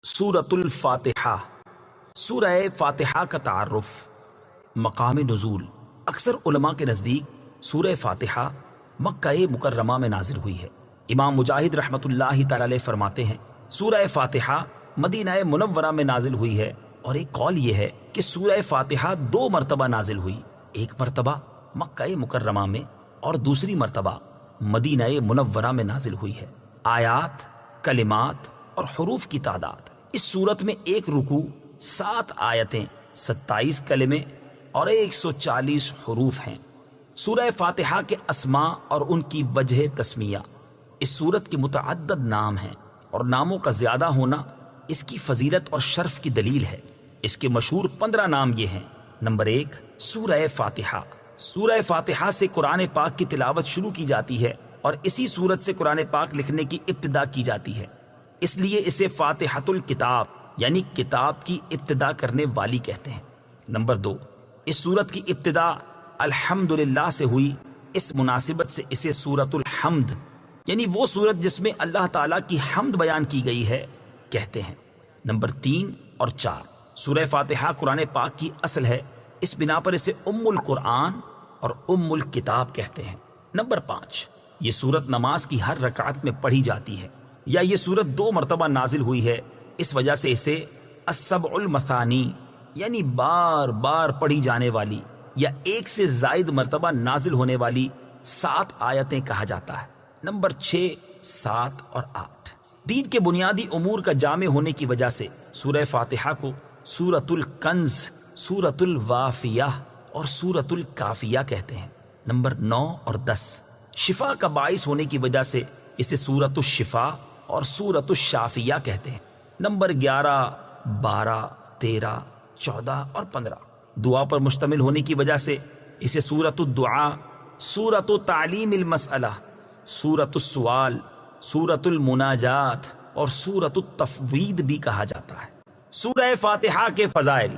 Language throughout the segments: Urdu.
سورۃ الفاتحہ۔ سورہ فاتحہ کا تعارف، مقام نزول۔ اکثر علماء کے نزدیک سورہ فاتحہ مکہ مکرمہ میں نازل ہوئی ہے۔ امام مجاہد رحمۃ اللہ تعالی علیہ فرماتے ہیں سورہ فاتحہ مدینہ منورہ میں نازل ہوئی ہے، اور ایک قول یہ ہے کہ سورہ فاتحہ 2 مرتبہ نازل ہوئی، ایک مرتبہ مکہ مکرمہ میں اور دوسری مرتبہ مدینہ منورہ میں نازل ہوئی ہے۔ آیات، کلمات اور حروف کی تعداد، اس صورت میں ایک رکوع، 7 آیتیں، 27 کلمے اور 140 حروف ہیں۔ سورہ فاتحہ کے اسماء اور ان کی وجہ تسمیہ۔ اس سورت کے متعدد نام ہیں، اور ناموں کا زیادہ ہونا اس کی فضیلت اور شرف کی دلیل ہے۔ اس کے مشہور 15 نام یہ ہیں۔ نمبر 1، سورہ فاتحہ۔ سورہ فاتحہ سے قرآن پاک کی تلاوت شروع کی جاتی ہے، اور اسی سورت سے قرآن پاک لکھنے کی ابتدا کی جاتی ہے، اس لیے اسے فاتحۃ الکتاب یعنی کتاب کی ابتدا کرنے والی کہتے ہیں۔ نمبر 2، اس سورت کی ابتدا الحمدللہ سے ہوئی، اس مناسبت سے اسے سورۃ الحمد یعنی وہ سورت جس میں اللہ تعالیٰ کی حمد بیان کی گئی ہے کہتے ہیں۔ نمبر 3 اور 4، سورہ فاتحہ قرآن پاک کی اصل ہے، اس بنا پر اسے ام القرآن اور ام الکتاب کہتے ہیں۔ نمبر 5، یہ سورت نماز کی ہر رکعت میں پڑھی جاتی ہے، یا یہ سورت 2 مرتبہ نازل ہوئی ہے، اس وجہ سے اسے السبع المثانی یعنی بار بار پڑھی جانے والی یا 1 سے زائد مرتبہ نازل ہونے والی 7 آیتیں کہا جاتا ہے۔ نمبر 6، 7 اور 8، دین کے بنیادی امور کا جامع ہونے کی وجہ سے سورہ فاتحہ کو سورۃ الکنز، سورۃ الوافیہ اور سورۃ الکافیہ کہتے ہیں۔ نمبر 9 اور 10، شفا کا باعث ہونے کی وجہ سے اسے سورۃ الشفا اور سورۃ الشافیہ کہتے ہیں۔ نمبر 11، 12، 13، 14 اور 15، دعا پر مشتمل ہونے کی وجہ سے اسے سورۃ الدعاء، سورۃ تعلیم المسئلہ، سورۃ السؤال، سورۃ المناجات اور سورۃ التفویض بھی کہا جاتا ہے۔ سورہ فاتحہ کے فضائل۔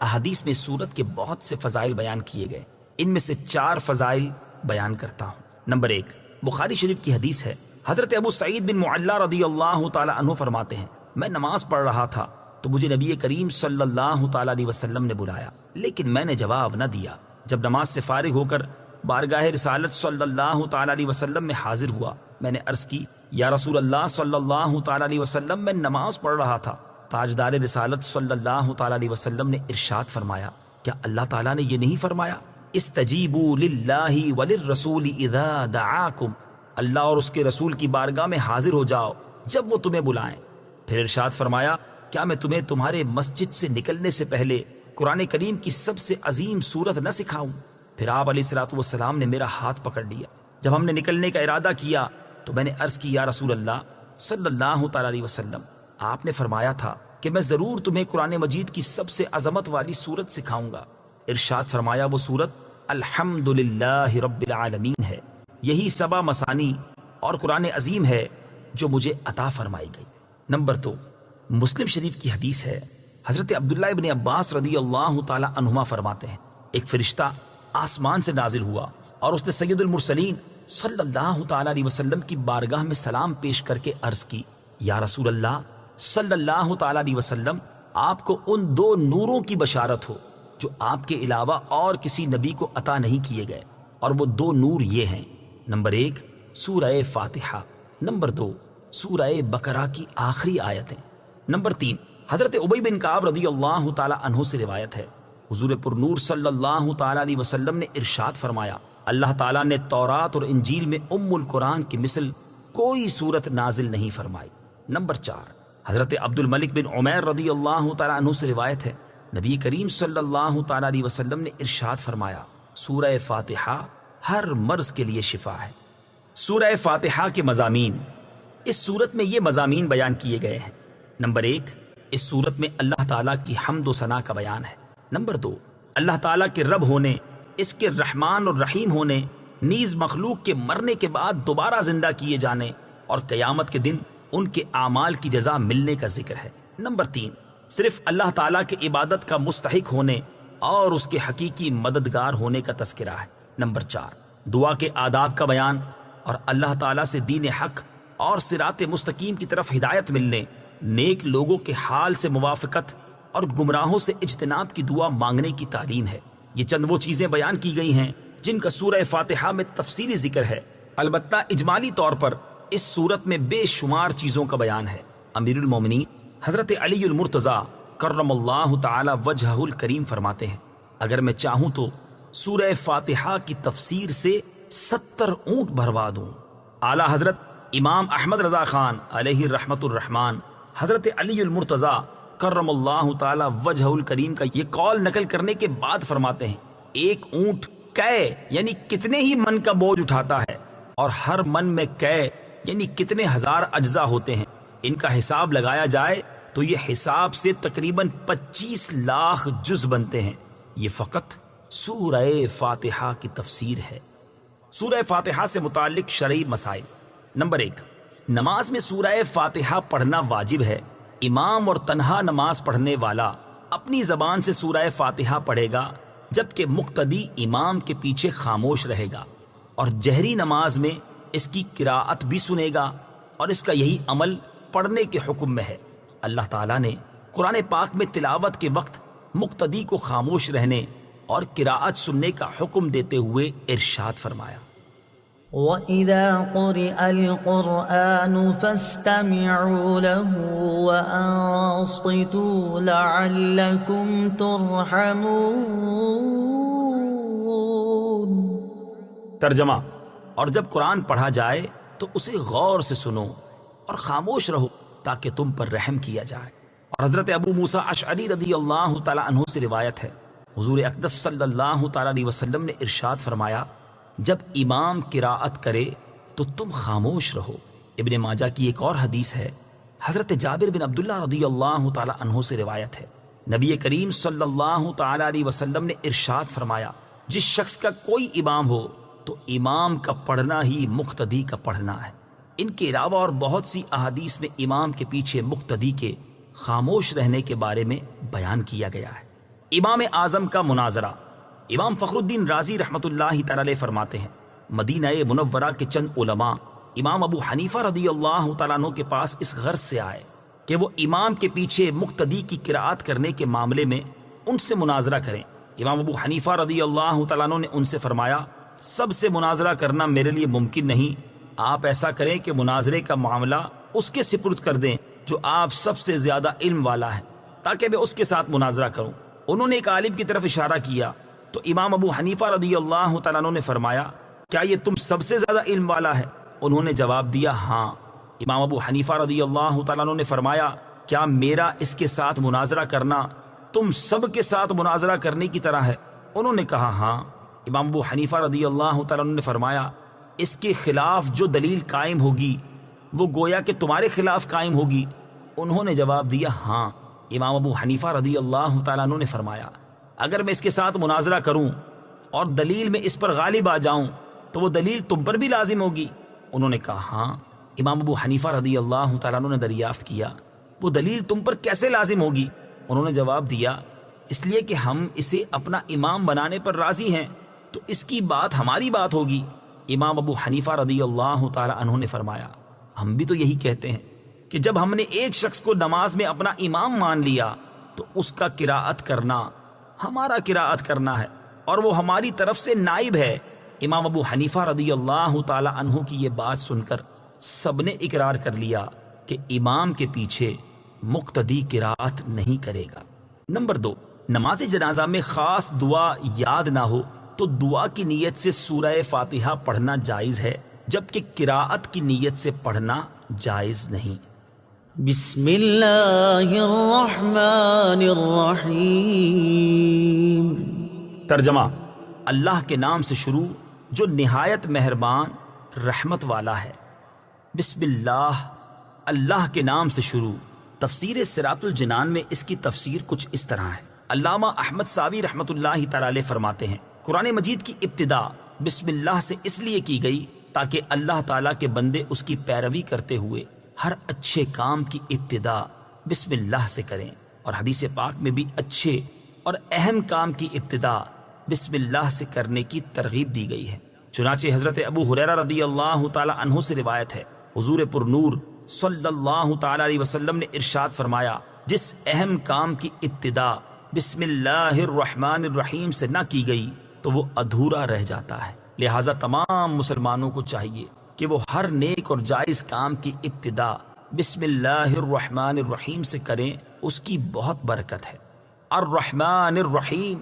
احادیث میں سورت کے بہت سے فضائل بیان کیے گئے، ان میں سے 4 فضائل بیان کرتا ہوں۔ نمبر 1، بخاری شریف کی حدیث ہے، حضرت ابو سعید بن معلہ رضی اللہ تعالی عنہ فرماتے ہیں، میں نماز پڑھ رہا تھا تو مجھے نبی کریم صلی اللہ تعالی علیہ وسلم نے بلایا، لیکن میں نے جواب نہ دیا۔ جب نماز سے فارغ ہو کر بارگاہ رسالت صلی اللہ تعالی علیہ وسلم میں حاضر ہوا، میں نے عرض کی، یا رسول اللہ صلی اللہ تعالی علیہ وسلم، میں نماز پڑھ رہا تھا۔ تاجدار رسالت صلی اللہ تعالی علیہ وسلم نے ارشاد فرمایا، کیا اللہ تعالیٰ نے یہ نہیں فرمایا، استجیبوا للہ وللرسول اذا دعاکم، اللہ اور اس کے رسول کی بارگاہ میں حاضر ہو جاؤ جب وہ تمہیں بلائیں۔ پھر ارشاد فرمایا، کیا میں تمہیں تمہارے مسجد سے نکلنے سے پہلے قرآن کریم کی سب سے عظیم سورت نہ سکھاؤں؟ پھر آپ علیہ الصلوۃ والسلام نے میرا ہاتھ پکڑ لیا۔ جب ہم نے نکلنے کا ارادہ کیا تو میں نے عرض کی، یا رسول اللہ صلی اللہ تعالی علیہ وسلم، آپ نے فرمایا تھا کہ میں ضرور تمہیں قرآن مجید کی سب سے عظمت والی سورت سکھاؤں گا۔ ارشاد فرمایا، وہ سورت الحمدللہ رب العالمین ہے، یہی 7 مثانی اور قرآن عظیم ہے جو مجھے عطا فرمائی گئی۔ نمبر 2، مسلم شریف کی حدیث ہے، حضرت عبداللہ ابن عباس رضی اللہ تعالی عنہما فرماتے ہیں، ایک فرشتہ آسمان سے نازل ہوا اور اس نے سید المرسلین صلی اللہ تعالی علیہ وسلم کی بارگاہ میں سلام پیش کر کے عرض کی، یا رسول اللہ صلی اللہ تعالی علیہ وسلم، آپ کو ان 2 نوروں کی بشارت ہو جو آپ کے علاوہ اور کسی نبی کو عطا نہیں کیے گئے، اور وہ 2 نور یہ ہیں، نمبر 1 سورہ فاتحہ، نمبر 2 سورہ بقرہ کی آخری آیتیں۔ نمبر 3، حضرت ابی بن کعب رضی اللہ تعالی عنہ سے روایت ہے، حضور پر نور صلی اللہ تعالی علیہ وسلم نے ارشاد فرمایا، اللہ تعالیٰ نے تورات اور انجیل میں ام القرآن کی مثل کوئی سورت نازل نہیں فرمائی۔ نمبر 4، حضرت عبد الملک بن عمیر رضی اللہ تعالی عنہ سے روایت ہے، نبی کریم صلی اللہ تعالی علیہ وسلم نے ارشاد فرمایا، سورہ فاتحہ ہر مرض کے لیے شفا ہے۔ سورہ فاتحہ کے مضامین۔ اس سورت میں یہ مضامین بیان کیے گئے ہیں، نمبر 1، اس سورت میں اللہ تعالیٰ کی حمد و ثنا کا بیان ہے۔ نمبر 2، اللہ تعالیٰ کے رب ہونے، اس کے رحمان اور رحیم ہونے، نیز مخلوق کے مرنے کے بعد دوبارہ زندہ کیے جانے اور قیامت کے دن ان کے اعمال کی جزا ملنے کا ذکر ہے۔ نمبر 3، صرف اللہ تعالیٰ کے عبادت کا مستحق ہونے اور اس کے حقیقی مددگار ہونے کا تذکرہ ہے۔ نمبر 4، دعا کے آداب کا بیان اور اللہ تعالیٰ سے دین حق اور صراط مستقیم کی طرف ہدایت ملنے نیک لوگوں کے حال سے موافقت اور گمراہوں سے اجتناب کی دعا مانگنے کی تعلیم ہے۔ یہ چند وہ چیزیں بیان کی گئی ہیں جن کا سورہ فاتحہ میں تفصیلی ذکر ہے، البتہ اجمالی طور پر اس سورت میں بے شمار چیزوں کا بیان ہے۔ امیر المومنین حضرت علی المرتضیٰ کرم اللہ تعالی وجہہ الکریم فرماتے ہیں، اگر میں چاہوں تو سورہ فاتحہ کی تفسیر سے 70 اونٹ بھروا دوں۔ اعلیٰ حضرت امام احمد رضا خان علیہ رحمت الرحمن حضرت علی المرتضیٰ کرم اللہ تعالی وجہ الکریم کا یہ قول نقل کرنے کے بعد فرماتے ہیں، ایک اونٹ کئے یعنی کتنے ہی من کا بوجھ اٹھاتا ہے، اور ہر من میں کئے یعنی کتنے ہزار اجزاء ہوتے ہیں، ان کا حساب لگایا جائے تو یہ حساب سے تقریباً 25 لاکھ جز بنتے ہیں۔ یہ فقط سورہ فاتحہ کی تفسیر ہے۔ سورہ فاتحہ سے متعلق شرعی مسائل۔ نمبر 1، نماز میں سورہ فاتحہ پڑھنا واجب ہے۔ امام اور تنہا نماز پڑھنے والا اپنی زبان سے سورہ فاتحہ پڑھے گا، جبکہ مقتدی امام کے پیچھے خاموش رہے گا، اور جہری نماز میں اس کی قراءت بھی سنے گا، اور اس کا یہی عمل پڑھنے کے حکم میں ہے۔ اللہ تعالیٰ نے قرآن پاک میں تلاوت کے وقت مقتدی کو خاموش رہنے اور قراءت سننے کا حکم دیتے ہوئے ارشاد فرمایا، وَإِذَا قُرِئَ الْقُرْآنُ فَاسْتَمِعُوا لَهُ وَأَنصِتُوا لَعَلَّكُمْ تُرْحَمُونَ۔ ترجمہ، اور جب قرآن پڑھا جائے تو اسے غور سے سنو اور خاموش رہو تاکہ تم پر رحم کیا جائے۔ اور حضرت ابو موسیٰ اشعری رضی اللہ تعالی عنہ سے روایت ہے، حضور اقدس صلی اللہ تعالی علیہ وسلم نے ارشاد فرمایا، جب امام قراءت کرے تو تم خاموش رہو۔ ابن ماجہ کی ایک اور حدیث ہے، حضرت جابر بن عبداللہ رضی اللہ تعالی عنہ سے روایت ہے، نبی کریم صلی اللہ تعالی علیہ وسلم نے ارشاد فرمایا، جس شخص کا کوئی امام ہو تو امام کا پڑھنا ہی مقتدی کا پڑھنا ہے۔ ان کے علاوہ اور بہت سی احادیث میں امام کے پیچھے مقتدی کے خاموش رہنے کے بارے میں بیان کیا گیا ہے۔ امام اعظم کا مناظرہ۔ امام فخر الدین رازی رحمۃ اللہ تعالی علیہ فرماتے ہیں، مدینہ منورہ کے چند علماء امام ابو حنیفہ رضی اللہ تعالیٰ عنہ کے پاس اس غرض سے آئے کہ وہ امام کے پیچھے مقتدی کی قراءت کرنے کے معاملے میں ان سے مناظرہ کریں۔ امام ابو حنیفہ رضی اللہ تعالیٰ عنہ نے ان سے فرمایا، سب سے مناظرہ کرنا میرے لیے ممکن نہیں، آپ ایسا کریں کہ مناظرے کا معاملہ اس کے سپرد کر دیں جو آپ سب سے زیادہ علم والا ہے، تاکہ میں اس کے ساتھ مناظرہ کروں۔ انہوں نے ایک عالم کی طرف اشارہ کیا تو امام ابو حنیفہ رضی اللہ تعالیٰ عنہ نے فرمایا، کیا یہ تم سب سے زیادہ علم والا ہے؟ انہوں نے جواب دیا، ہاں۔ امام ابو حنیفہ رضی اللہ تعالیٰ عنہ نے فرمایا، کیا میرا اس کے ساتھ مناظرہ کرنا تم سب کے ساتھ مناظرہ کرنے کی طرح ہے؟ انہوں نے کہا، ہاں۔ امام ابو حنیفہ رضی اللہ تعالیٰ عنہ نے فرمایا، اس کے خلاف جو دلیل قائم ہوگی وہ گویا کہ تمہارے خلاف قائم ہوگی؟ انہوں نے جواب دیا، ہاں۔ امام ابو حنیفہ رضی اللہ تعالیٰ عنہ نے فرمایا، اگر میں اس کے ساتھ مناظرہ کروں اور دلیل میں اس پر غالب آ جاؤں تو وہ دلیل تم پر بھی لازم ہوگی؟ انہوں نے کہا، ہاں۔ امام ابو حنیفہ رضی اللہ تعالیٰ عنہ نے دریافت کیا، وہ دلیل تم پر کیسے لازم ہوگی؟ انہوں نے جواب دیا، اس لیے کہ ہم اسے اپنا امام بنانے پر راضی ہیں تو اس کی بات ہماری بات ہوگی۔ امام ابو حنیفہ رضی اللہ تعالیٰ عنہ نے فرمایا، ہم بھی تو یہی کہتے ہیں کہ جب ہم نے ایک شخص کو نماز میں اپنا امام مان لیا تو اس کا قراءت کرنا ہمارا قراءت کرنا ہے اور وہ ہماری طرف سے نائب ہے۔ امام ابو حنیفہ رضی اللہ تعالی عنہ کی یہ بات سن کر سب نے اقرار کر لیا کہ امام کے پیچھے مقتدی قراءت نہیں کرے گا۔ نمبر 2، نماز جنازہ میں خاص دعا یاد نہ ہو تو دعا کی نیت سے سورہ فاتحہ پڑھنا جائز ہے، جبکہ قراءت کی نیت سے پڑھنا جائز نہیں۔ بسم اللہ الرحمن الرحیم۔ ترجمہ، اللہ کے نام سے شروع جو نہایت مہربان رحمت والا ہے۔ بسم اللہ، اللہ کے نام سے شروع۔ تفسیر صراط الجنان میں اس کی تفسیر کچھ اس طرح ہے۔ علامہ احمد ساوی رحمت اللہ تعالی علیہ فرماتے ہیں، قرآن مجید کی ابتدا بسم اللہ سے اس لیے کی گئی تاکہ اللہ تعالیٰ کے بندے اس کی پیروی کرتے ہوئے ہر اچھے کام کی ابتدا بسم اللہ سے کریں، اور حدیث پاک میں بھی اچھے اور اہم کام کی ابتدا بسم اللہ سے کرنے کی ترغیب دی گئی ہے۔ چنانچہ حضرت ابو ہریرہ رضی اللہ تعالی عنہ سے روایت ہے، حضور پر نور صلی اللہ تعالی علیہ وسلم نے ارشاد فرمایا، جس اہم کام کی ابتدا بسم اللہ الرحمن الرحیم سے نہ کی گئی تو وہ ادھورا رہ جاتا ہے۔ لہٰذا تمام مسلمانوں کو چاہیے کہ وہ ہر نیک اور جائز کام کی ابتدا بسم اللہ الرحمن الرحیم سے کریں، اس کی بہت برکت ہے۔ الرحمن الرحیم،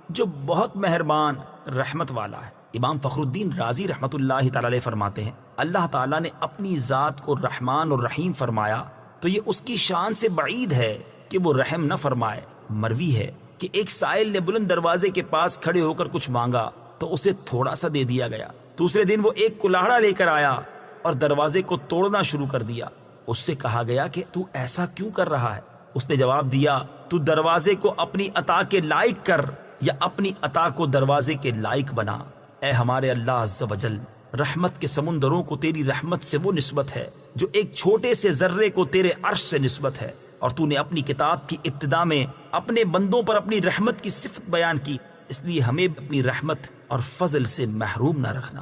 جو بہت مہربان رحمت والا ہے۔ امام فخر الدین رازی رحمت اللہ تعالی علیہ فرماتے ہیں، اللہ تعالیٰ نے اپنی ذات کو رحمان اور رحیم فرمایا تو یہ اس کی شان سے بعید ہے کہ وہ رحم نہ فرمائے۔ مروی ہے کہ ایک سائل نے بلند دروازے کے پاس کھڑے ہو کر کچھ مانگا تو اسے تھوڑا سا دے دیا گیا۔ دوسرے دن وہ ایک کلاڑا لے کر آیا اور دروازے کو توڑنا شروع کر دیا۔ اس سے کہا گیا کہ تو ایسا کیوں کر رہا ہے؟ اس نے جواب دیا، تو دروازے کو اپنی عطا کے لائق کر یا اپنی عطا کو دروازے کے لائق بنا۔ اے ہمارے اللہ عز و جل، رحمت کے سمندروں کو تیری رحمت سے وہ نسبت ہے جو ایک چھوٹے سے ذرے کو تیرے عرش سے نسبت ہے، اور تو نے اپنی کتاب کی ابتدا میں اپنے بندوں پر اپنی رحمت کی صفت بیان کی، اس لیے ہمیں اپنی رحمت اور فضل سے محروم نہ رکھنا۔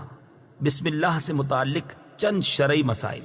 بسم اللہ سے متعلق چند شرعی مسائل۔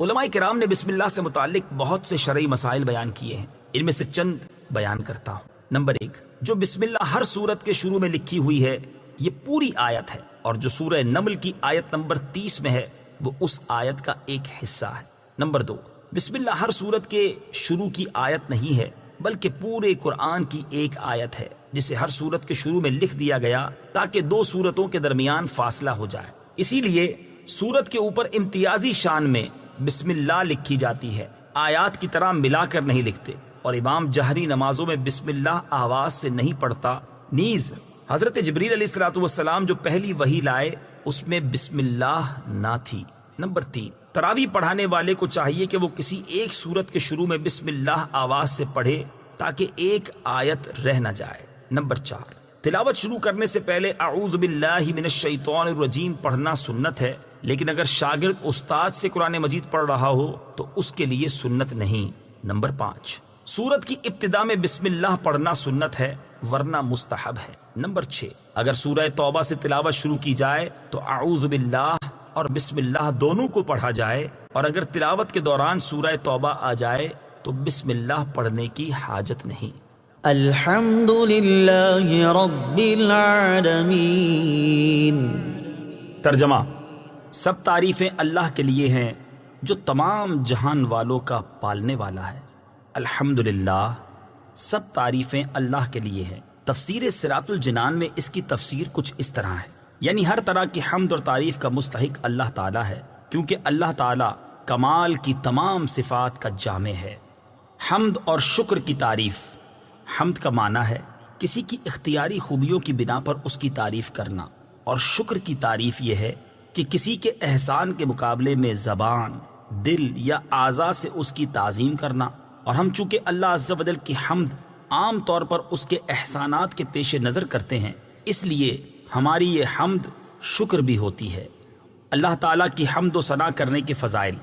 علماء کرام نے بسم اللہ سے متعلق بہت سے شرعی مسائل بیان کیے ہیں، ان میں سے چند بیان کرتا ہوں۔ نمبر 1، جو بسم اللہ ہر سورت کے شروع میں لکھی ہوئی ہے یہ پوری آیت ہے، اور جو سورہ نمل کی آیت نمبر 30 میں ہے وہ اس آیت کا ایک حصہ ہے۔ نمبر 2، بسم اللہ ہر سورت کے شروع کی آیت نہیں ہے بلکہ پورے قرآن کی ایک آیت ہے، جسے ہر سورت کے شروع میں لکھ دیا گیا تاکہ دو سورتوں کے درمیان فاصلہ ہو جائے۔ اسی لیے سورت کے اوپر امتیازی شان میں بسم اللہ لکھی جاتی ہے، آیات کی طرح ملا کر نہیں لکھتے، اور امام جہری نمازوں میں بسم اللہ آواز سے نہیں پڑھتا۔ نیز حضرت جبریل علیہ السلام جو پہلی وحی لائے اس میں بسم اللہ نہ تھی۔ نمبر 3، تراویح پڑھانے والے کو چاہیے کہ وہ کسی ایک سورت کے شروع میں بسم اللہ آواز سے پڑھے تاکہ ایک آیت رہ نہ جائے۔ نمبر 4، تلاوت شروع کرنے سے پہلے اعوذ باللہ من الشیطان الرجیم پڑھنا سنت ہے، لیکن اگر شاگرد استاد سے قرآن مجید پڑھ رہا ہو تو اس کے لیے سنت نہیں۔ نمبر 5، سورت کی ابتدا میں بسم اللہ پڑھنا سنت ہے ورنہ مستحب ہے۔ نمبر 6، اگر سورہ توبہ سے تلاوت شروع کی جائے تو اعوذ باللہ اور بسم اللہ دونوں کو پڑھا جائے، اور اگر تلاوت کے دوران سورہ توبہ آ جائے تو بسم اللہ پڑھنے کی حاجت نہیں۔ الحمد للہ رب العالمین۔ ترجمہ، سب تعریفیں اللہ کے لیے ہیں جو تمام جہان والوں کا پالنے والا ہے۔ الحمدللہ، سب تعریفیں اللہ کے لیے ہیں۔ تفسیر صراط الجنان میں اس کی تفسیر کچھ اس طرح ہے، یعنی ہر طرح کی حمد اور تعریف کا مستحق اللہ تعالیٰ ہے، کیونکہ اللہ تعالیٰ کمال کی تمام صفات کا جامع ہے۔ حمد اور شکر کی تعریف۔ حمد کا معنی ہے کسی کی اختیاری خوبیوں کی بنا پر اس کی تعریف کرنا، اور شکر کی تعریف یہ ہے کہ کسی کے احسان کے مقابلے میں زبان، دل یا اعضاء سے اس کی تعظیم کرنا۔ اور ہم چونکہ اللہ عز و جل کی حمد عام طور پر اس کے احسانات کے پیش نظر کرتے ہیں، اس لیے ہماری یہ حمد شکر بھی ہوتی ہے۔ اللہ تعالیٰ کی حمد و ثنا کرنے کے فضائل۔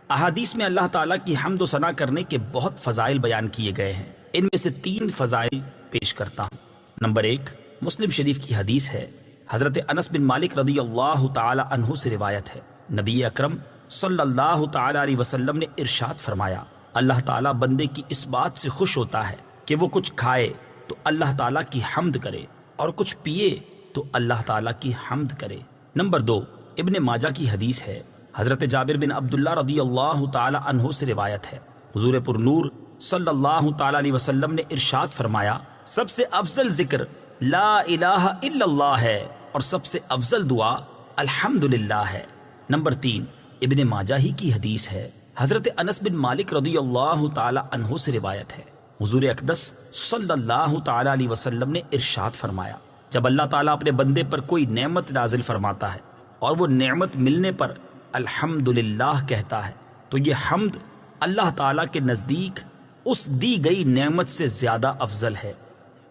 احادیث میں اللہ تعالیٰ کی حمد و ثنا کرنے کے بہت فضائل بیان کیے گئے ہیں، ان میں سے 3 فضائل پیش کرتا ہوں۔ نمبر 1، مسلم شریف کی حدیث ہے، حضرت انس بن مالک رضی اللہ تعالی عنہ سے روایت ہے، نبی اکرم صلی اللہ تعالی علیہ وسلم نے ارشاد فرمایا، اللہ تعالیٰ بندے کی اس بات سے خوش ہوتا ہے کہ وہ کچھ کھائے تو اللہ تعالیٰ کی حمد کرے، اور کچھ پیے تو اللہ تعالیٰ کی حمد کرے۔ نمبر 2، ابن ماجہ کی حدیث ہے، حضرت جابر بن عبداللہ رضی اللہ تعالی عنہ سے روایت ہے، حضور پر نور صلی اللہ تعالی علیہ وسلم نے ارشاد فرمایا، سب سے افضل ذکر لا الہ الا اللہ ہے، اور سب سے افضل دعا الحمدللہ ہے۔ نمبر 3، ابن ماجہ ہی کی حدیث ہے، حضرت انس بن مالک رضی اللہ تعالی عنہ سے روایت ہے، حضور اقدس صلی اللہ تعالی علیہ وسلم نے ارشاد فرمایا، جب اللہ تعالیٰ اپنے بندے پر کوئی نعمت نازل فرماتا ہے اور وہ نعمت ملنے پر الحمدللہ کہتا ہے تو یہ حمد اللہ تعالیٰ کے نزدیک اس دی گئی نعمت سے زیادہ افضل ہے۔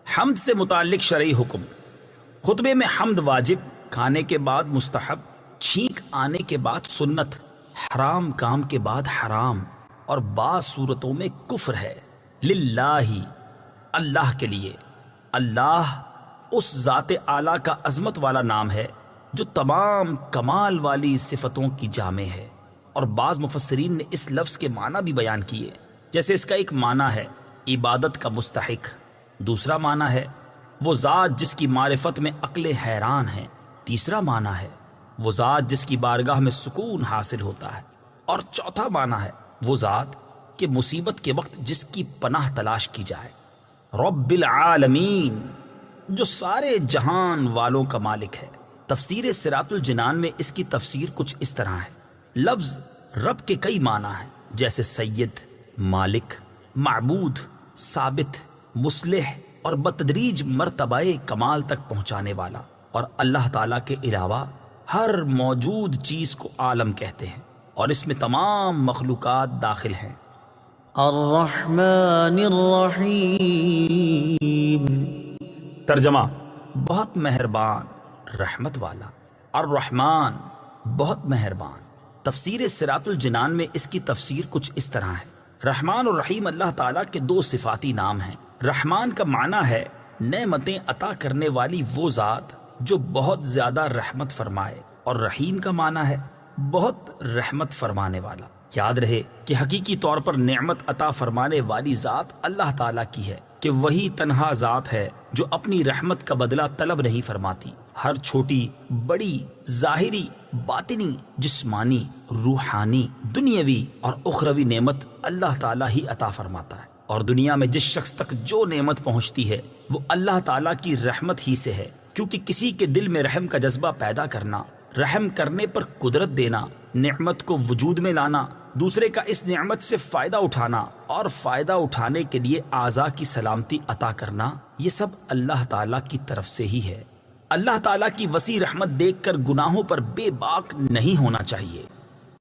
حمد سے متعلق شرعی حکم۔ خطبے میں حمد واجب، کھانے کے بعد مستحب، چھینک آنے کے بعد سنت، حرام کام کے بعد حرام، اور بعض صورتوں میں کفر ہے۔ للہ، اللہ کے لیے۔ اللہ اس ذات اعلیٰ کا عظمت والا نام ہے جو تمام کمال والی صفتوں کی جامع ہے۔ اور بعض مفسرین نے اس لفظ کے معنی بھی بیان کیے، جیسے اس کا ایک معنی ہے عبادت کا مستحق، دوسرا معنی ہے وہ ذات جس کی معرفت میں عقلیں حیران ہیں، تیسرا معنی ہے وہ ذات جس کی بارگاہ میں سکون حاصل ہوتا ہے، اور چوتھا معنی ہے وہ ذات کہ مصیبت کے وقت جس کی پناہ تلاش کی جائے۔ رب العالمین، جو سارے جہان والوں کا مالک ہے۔ تفسیر صراط الجنان میں اس کی تفسیر کچھ اس طرح ہے، لفظ رب کے کئی معنی ہیں، جیسے سید، مالک، معبود، ثابت، مصلح اور بتدریج مرتبہ کمال تک پہنچانے والا، اور اللہ تعالیٰ کے علاوہ ہر موجود چیز کو عالم کہتے ہیں، اور اس میں تمام مخلوقات داخل ہیں۔ الرحمن الرحیم، ترجمہ: بہت مہربان، رحمت والا۔ الرحمن، بہت مہربان۔ تفسیر صراط الجنان میں اس کی تفسیر کچھ اس طرح ہے، رحمان اور رحیم اللہ تعالیٰ کے دو صفاتی نام ہیں۔ رحمان کا معنی ہے نعمتیں عطا کرنے والی وہ ذات جو بہت زیادہ رحمت فرمائے، اور رحیم کا معنی ہے بہت رحمت فرمانے والا۔ یاد رہے کہ حقیقی طور پر نعمت عطا فرمانے والی ذات اللہ تعالیٰ کی ہے، کہ وہی تنہا ذات ہے جو اپنی رحمت کا بدلہ طلب نہیں فرماتی۔ ہر چھوٹی بڑی، ظاہری، باطنی، جسمانی، روحانی، دنیاوی اور اخروی نعمت اللہ تعالیٰ ہی عطا فرماتا ہے، اور دنیا میں جس شخص تک جو نعمت پہنچتی ہے وہ اللہ تعالیٰ کی رحمت ہی سے ہے، کیونکہ کسی کے دل میں رحم کا جذبہ پیدا کرنا، رحم کرنے پر قدرت دینا، نعمت کو وجود میں لانا، دوسرے کا اس نعمت سے فائدہ اٹھانا اور فائدہ اٹھانے کے لیے اعضاء کی سلامتی عطا کرنا، یہ سب اللہ تعالیٰ کی طرف سے ہی ہے۔ اللہ تعالیٰ کی وسیع رحمت دیکھ کر گناہوں پر بے باک نہیں ہونا چاہیے۔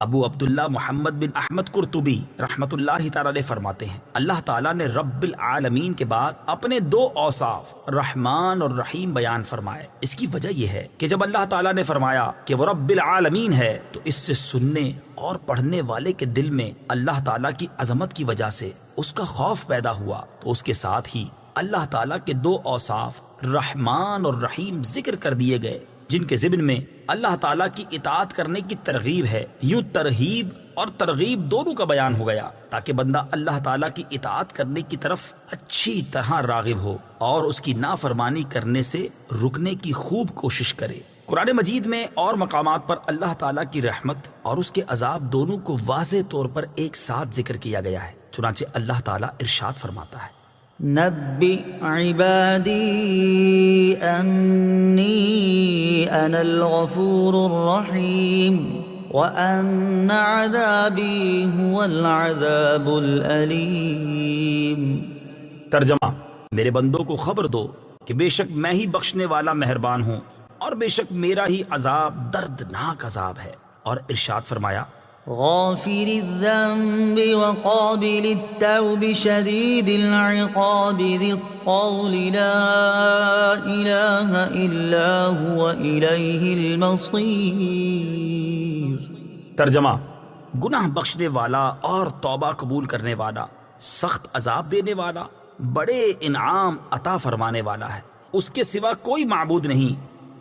ابو عبداللہ محمد بن احمد قرطبی رحمت اللہ تعالی علیہ فرماتے ہیں، اللہ تعالیٰ نے رب العالمین کے بعد اپنے دو اوصاف رحمان اور رحیم بیان فرمائے۔ اس کی وجہ یہ ہے کہ جب اللہ تعالیٰ نے فرمایا کہ وہ رب العالمین ہے، تو اس سے سننے اور پڑھنے والے کے دل میں اللہ تعالیٰ کی عظمت کی وجہ سے اس کا خوف پیدا ہوا، تو اس کے ساتھ ہی اللہ تعالیٰ کے دو اوصاف رحمان اور رحیم ذکر کر دیے گئے، جن کے ضمن میں اللہ تعالیٰ کی اطاعت کرنے کی ترغیب ہے۔ یوں ترغیب اور ترغیب دونوں کا بیان ہو گیا، تاکہ بندہ اللہ تعالیٰ کی اطاعت کرنے کی طرف اچھی طرح راغب ہو اور اس کی نافرمانی کرنے سے رکنے کی خوب کوشش کرے۔ قرآن مجید میں اور مقامات پر اللہ تعالیٰ کی رحمت اور اس کے عذاب دونوں کو واضح طور پر ایک ساتھ ذکر کیا گیا ہے۔ چنانچہ اللہ تعالیٰ ارشاد فرماتا ہے، نبئ عبادی انی انا الغفور الرحیم وان عذابی هو العذاب الالیم۔ ترجمہ: میرے بندوں کو خبر دو کہ بے شک میں ہی بخشنے والا مہربان ہوں، اور بے شک میرا ہی عذاب دردناک عذاب ہے۔ اور ارشاد فرمایا، غافر الذنب وقابل التوب شدید العقاب ذی الطول لا الہ الا هو الیہ المصیر۔ ترجمہ: گناہ بخشنے والا اور توبہ قبول کرنے والا، سخت عذاب دینے والا، بڑے انعام عطا فرمانے والا ہے، اس کے سوا کوئی معبود نہیں،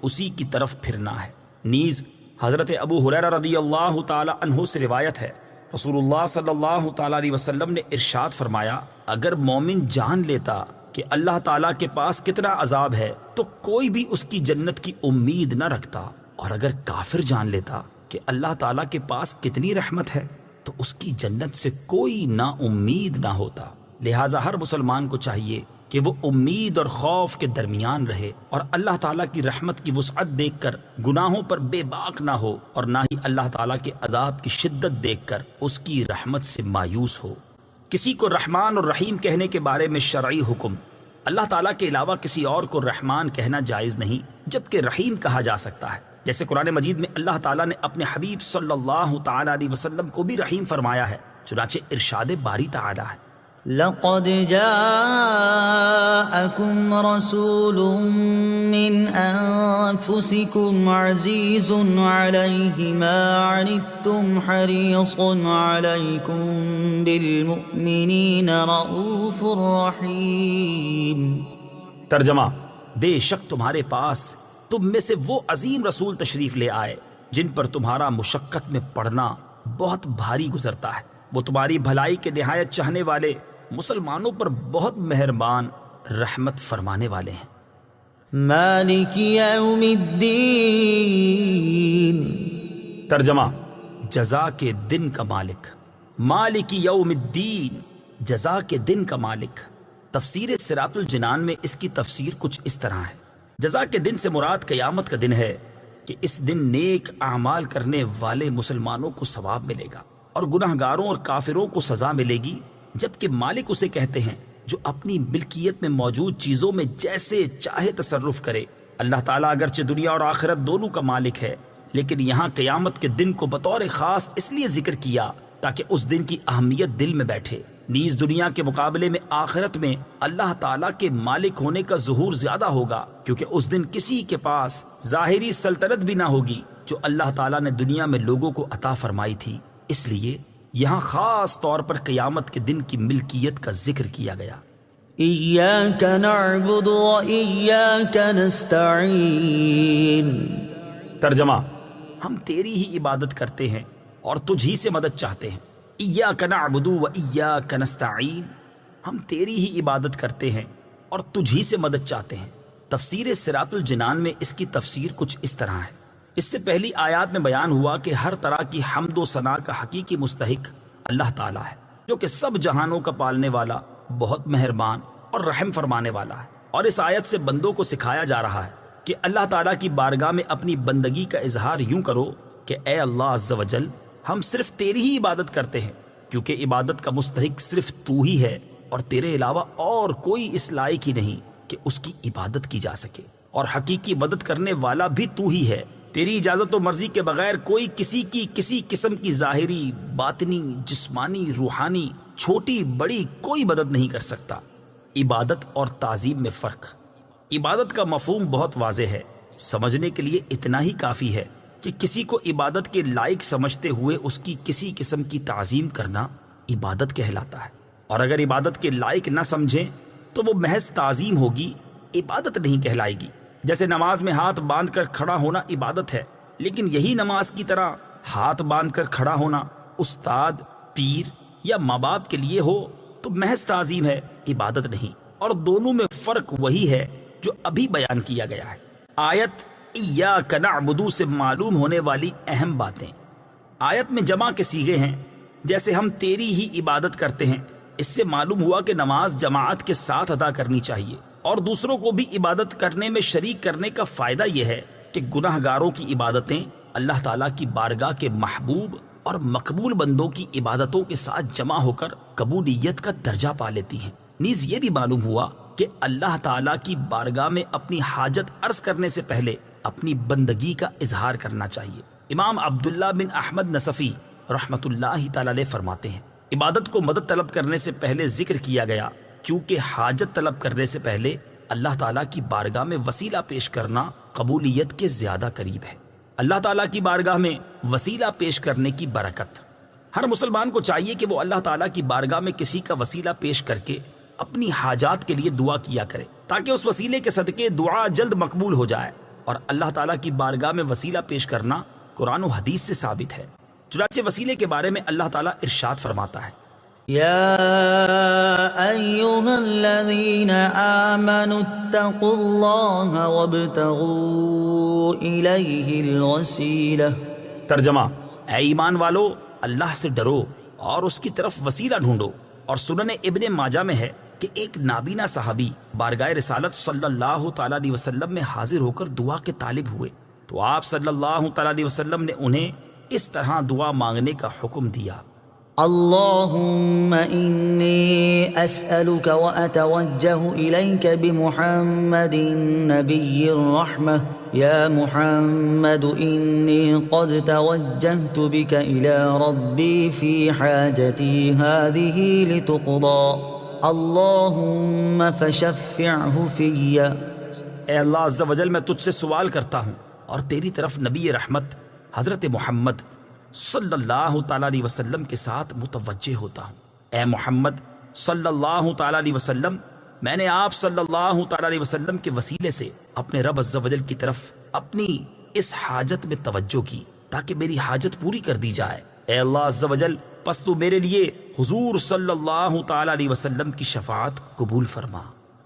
اسی کی طرف پھرنا ہے۔ نیز حضرت ابو ہریرہ رضی اللہ تعالی عنہ سے روایت ہے، رسول اللہ صلی اللہ تعالی علیہ وسلم نے ارشاد فرمایا، اگر مومن جان لیتا کہ اللہ تعالیٰ کے پاس کتنا عذاب ہے تو کوئی بھی اس کی جنت کی امید نہ رکھتا، اور اگر کافر جان لیتا کہ اللہ تعالیٰ کے پاس کتنی رحمت ہے تو اس کی جنت سے کوئی نا امید نہ ہوتا۔ لہٰذا ہر مسلمان کو چاہیے کہ وہ امید اور خوف کے درمیان رہے، اور اللہ تعالیٰ کی رحمت کی وسعت دیکھ کر گناہوں پر بے باک نہ ہو، اور نہ ہی اللہ تعالیٰ کے عذاب کی شدت دیکھ کر اس کی رحمت سے مایوس ہو۔ کسی کو رحمان اور رحیم کہنے کے بارے میں شرعی حکم، اللہ تعالیٰ کے علاوہ کسی اور کو رحمان کہنا جائز نہیں، جبکہ رحیم کہا جا سکتا ہے، جیسے قرآن مجید میں اللہ تعالیٰ نے اپنے حبیب صلی اللہ تعالیٰ علیہ وسلم کو بھی رحیم فرمایا ہے۔ چنانچہ ارشاد باری تعالیٰ ہے، لقد جاءكم رسول من أنفسكم عزيز عليه ما عنتم حريص عليكم بالمؤمنين رؤوف رحيم۔ ترجمہ: بے شک تمہارے پاس تم میں سے وہ عظیم رسول تشریف لے آئے جن پر تمہارا مشقت میں پڑنا بہت بھاری گزرتا ہے۔ وہ تمہاری بھلائی کے نہایت چاہنے والے مسلمانوں پر بہت مہربان رحمت فرمانے والے ہیں۔ مالک یوم الدین، ترجمہ: جزا کے دن کا مالک۔ مالک یوم الدین، جزا کے دن کا مالک۔ تفسیر صراط الجنان میں اس کی تفسیر کچھ اس طرح ہے: جزا کے دن سے مراد قیامت کا دن ہے کہ اس دن نیک اعمال کرنے والے مسلمانوں کو ثواب ملے گا اور گناہ گاروں اور کافروں کو سزا ملے گی، جبکہ مالک اسے کہتے ہیں جو اپنی ملکیت میں موجود چیزوں میں جیسے چاہے تصرف کرے۔ اللہ تعالیٰ اگرچہ دنیا اور آخرت دونوں کا مالک ہے، لیکن یہاں قیامت کے دن کو بطور خاص اس لیے ذکر کیا تاکہ اس دن کی اہمیت دل میں بیٹھے۔ نیز دنیا کے مقابلے میں آخرت میں اللہ تعالیٰ کے مالک ہونے کا ظہور زیادہ ہوگا، کیونکہ اس دن کسی کے پاس ظاہری سلطنت بھی نہ ہوگی جو اللہ تعالیٰ نے دنیا میں لوگوں کو عطا فرمائی تھی۔ اس لیے یہاں خاص طور پر قیامت کے دن کی ملکیت کا ذکر کیا گیا۔ ایاک نعبد و ایاک نستعین، ترجمہ: ہم تیری ہی عبادت کرتے ہیں اور تجھ ہی سے مدد چاہتے ہیں۔ ایاک نعبد و ایاک نستعین، ہم تیری ہی عبادت کرتے ہیں اور تجھ ہی سے مدد چاہتے ہیں۔ تفسیر صراط الجنان میں اس کی تفسیر کچھ اس طرح ہے: اس سے پہلی آیات میں بیان ہوا کہ ہر طرح کی حمد و ثنا کا حقیقی مستحق اللہ تعالیٰ ہے، جو کہ سب جہانوں کا پالنے والا، بہت مہربان اور رحم فرمانے والا ہے۔ اور اس آیت سے بندوں کو سکھایا جا رہا ہے کہ اللہ تعالیٰ کی بارگاہ میں اپنی بندگی کا اظہار یوں کرو کہ اے اللہ عز و جل، ہم صرف تیری ہی عبادت کرتے ہیں، کیونکہ عبادت کا مستحق صرف تو ہی ہے اور تیرے علاوہ اور کوئی اس لائق ہی نہیں کہ اس کی عبادت کی جا سکے، اور حقیقی مدد کرنے والا بھی تو ہی ہے۔ تیری اجازت و مرضی کے بغیر کوئی کسی کی کسی قسم کی ظاہری، باطنی، جسمانی، روحانی، چھوٹی بڑی کوئی مدد نہیں کر سکتا۔ عبادت اور تعظیم میں فرق۔ عبادت کا مفہوم بہت واضح ہے، سمجھنے کے لیے اتنا ہی کافی ہے کہ کسی کو عبادت کے لائق سمجھتے ہوئے اس کی کسی قسم کی تعظیم کرنا عبادت کہلاتا ہے، اور اگر عبادت کے لائق نہ سمجھیں تو وہ محض تعظیم ہوگی، عبادت نہیں کہلائے گی۔ جیسے نماز میں ہاتھ باندھ کر کھڑا ہونا عبادت ہے، لیکن یہی نماز کی طرح ہاتھ باندھ کر کھڑا ہونا استاد، پیر یا ماں باپ کے لیے ہو تو محض تعظیم ہے، عبادت نہیں۔ اور دونوں میں فرق وہی ہے جو ابھی بیان کیا گیا ہے۔ آیت ایاک نعبد سے معلوم ہونے والی اہم باتیں۔ آیت میں جمع کے صیغے ہیں، جیسے ہم تیری ہی عبادت کرتے ہیں۔ اس سے معلوم ہوا کہ نماز جماعت کے ساتھ ادا کرنی چاہیے، اور دوسروں کو بھی عبادت کرنے میں شریک کرنے کا فائدہ یہ ہے کہ گناہ گاروں کی عبادتیں اللہ تعالیٰ کی بارگاہ کے محبوب اور مقبول بندوں کی عبادتوں کے ساتھ جمع ہو کر قبولیت کا درجہ پا لیتی ہیں۔ نیز یہ بھی معلوم ہوا کہ اللہ تعالیٰ کی بارگاہ میں اپنی حاجت عرض کرنے سے پہلے اپنی بندگی کا اظہار کرنا چاہیے۔ امام عبداللہ بن احمد نصفی رحمۃ اللہ تعالی علیہ فرماتے ہیں، عبادت کو مدد طلب کرنے سے پہلے ذکر کیا گیا کیونکہ حاجت طلب کرنے سے پہلے اللہ تعالیٰ کی بارگاہ میں وسیلہ پیش کرنا قبولیت کے زیادہ قریب ہے۔ اللہ تعالیٰ کی بارگاہ میں وسیلہ پیش کرنے کی برکت۔ ہر مسلمان کو چاہیے کہ وہ اللہ تعالیٰ کی بارگاہ میں کسی کا وسیلہ پیش کر کے اپنی حاجات کے لیے دعا کیا کرے، تاکہ اس وسیلے کے صدقے دعا جلد مقبول ہو جائے۔ اور اللہ تعالیٰ کی بارگاہ میں وسیلہ پیش کرنا قرآن و حدیث سے ثابت ہے۔ چنانچہ وسیلے کے بارے میں اللہ تعالیٰ ارشاد فرماتا ہے، یا ایھا الذین آمنوا اتقوا اللہ وابتغوا الیہ الوسیلہ۔ ترجمہ: اے ایمان والو، اللہ سے ڈرو اور اس کی طرف وسیلہ ڈھونڈو۔ اور سنن ابن ماجہ میں ہے کہ ایک نابینا صحابی بارگاہ رسالت صلی اللہ تعالیٰ علیہ وسلم میں حاضر ہو کر دعا کے طالب ہوئے، تو آپ صلی اللہ تعالیٰ علیہ وسلم نے انہیں اس طرح دعا مانگنے کا حکم دیا، اللہم انی اسألک واتوجہ الیک بمحمد نبی الرحمہ یا محمد انی قد توجہت بک الی ربی فی حاجتی هذه لتقضى اللہم فشفعہ فی۔ اے اللہ عز و جل، میں تجھ سے سوال کرتا ہوں اور تیری طرف نبی رحمت حضرت محمد صلی اللہ تعالیٰ علیہ وسلم کے ساتھ متوجہ ہوتا ہوں۔ اے محمد صلی اللہ تعالیٰ علیہ وسلم، میں نے آپ صلی اللہ تعالیٰ علیہ وسلم کے وسیلے سے اپنے رب عز و جل کی طرف اپنی اس حاجت میں توجہ کی تاکہ میری حاجت پوری کر دی جائے۔ اے اللہ عز و جل پس تو میرے لیے حضور صلی اللہ تعالی علیہ وسلم کی شفاعت قبول فرما۔